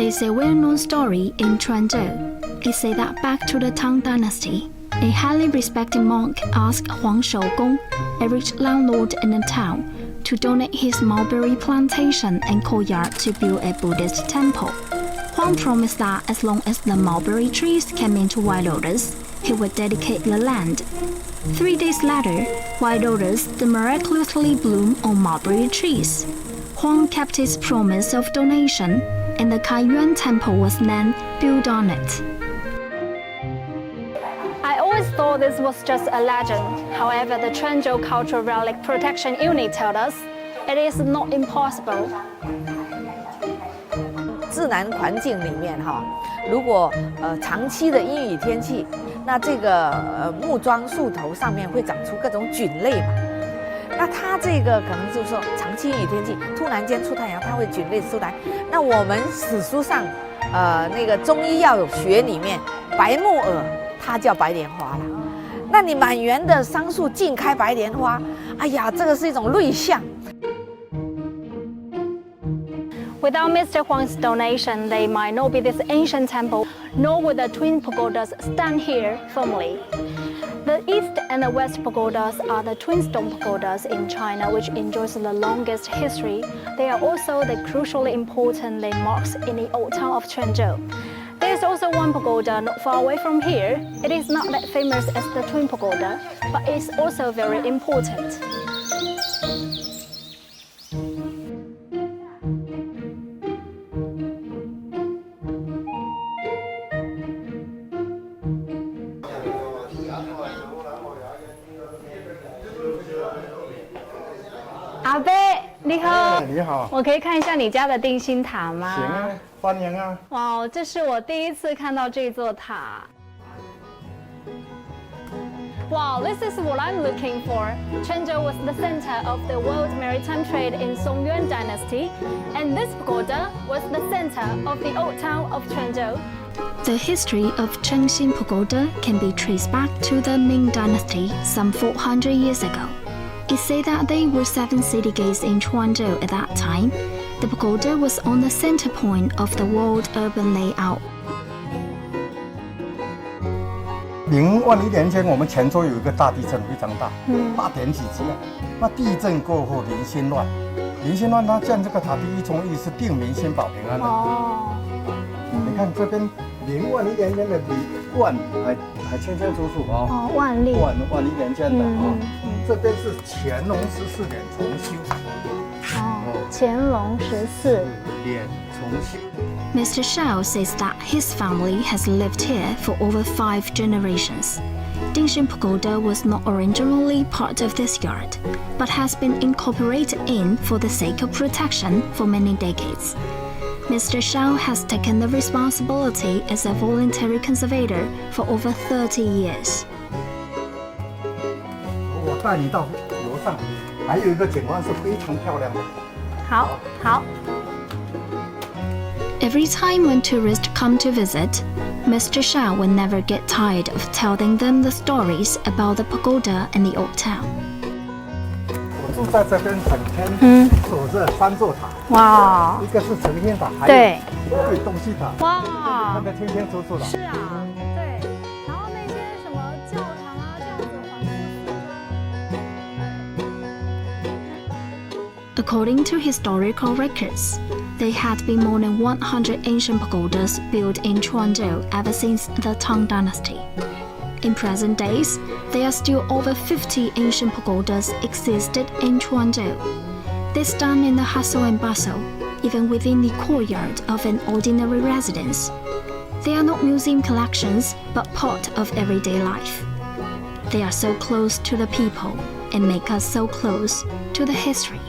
There's a well-known story in泉州. It says that back to the Tang Dynasty, a highly respected monk asked Huang Shougong, a rich landlord in the town, to donate his mulberry plantation and courtyard to build a Buddhist temple. Huang promised that as long as the mulberry trees came into white lotus, he would dedicate the land. 3 days later, white lotus miraculously bloomed on mulberry trees. Huang kept his promise of donation, and the Kaiyuan temple was then built on it. I always thought this was just a legend. However, the泉州Cultural Relic Protection Unit tells us it is not impossible. 自然环境里面如果长期的阴雨天气，那这个木桩树头上面会长出各种菌类嘛。那它这个可能就是说长期阴雨天气，突然间出太阳，它会菌类出来。那我们史书上那个中医药学里面，白木耳它叫白莲花了。那你满园的桑树尽开白莲花，哎呀，这个是一种瑞相。 Without Mr. Huang's donation, there might not be this ancient temple, nor would the twin pagodas stand here firmly. The east and the west pagodas are the twin stone pagodas in China, which enjoys the longest history. They are also the crucially important landmarks in the old town of泉州. There is also one pagoda not far away from here. It is not that famous as the twin pagoda, but it's also very important. Abe, 你好。你好。我可以看一下你家的定心塔吗？行啊，欢迎啊。哇，这是我第一次看到这座塔。Wow, this is what I'm looking for.泉州 was the center of the world maritime trade in Songyuan dynasty, and this pagoda was the center of the old town of泉州. The history of Chengxin Pagoda can be traced back to the Ming Dynasty some 400 years ago. It said that there were 7 city gates in泉州at that time. The pagoda was on the center point of the world urban layout. 明万历年间，我们泉州有一个大地震，非常大，8点几级啊。那地震过后，民心乱，民心乱，它建这个塔，第一宗义是定民心、保平安的。哦。你看这边明万历年间的万还清清楚楚哦。哦，万历。万历年间的啊。这边是乾隆14年重修。哦，乾隆14年重修。Mr. Shao says that his family has lived here for over 5 generations. Dingshin Pagoda was not originally part of this yard, but has been incorporated in for the sake of protection for many decades. Mr. Shao has taken the responsibility as a voluntary conservator for over 30 years. 我带你到楼上，还有一个景观是非常漂亮的。好。Every time when tourists come to visit, Mr. Shao will never get tired of telling them the stories about the pagoda and the old town. 我住在这边整天守着3座塔。哇！一个是承天塔，还有一个东西塔。哇！看得清清楚楚的。是啊，对。然后那些什么教堂啊，这样子环顾。According to historical records, there had been more than 100 ancient pagodas built in泉州ever since the Tang Dynasty. In present days, there are still over 50 ancient pagodas existed in泉州. They stand in the hustle and bustle, even within the courtyard of an ordinary residence. They are not museum collections, but part of everyday life. They are so close to the people and make us so close to the history.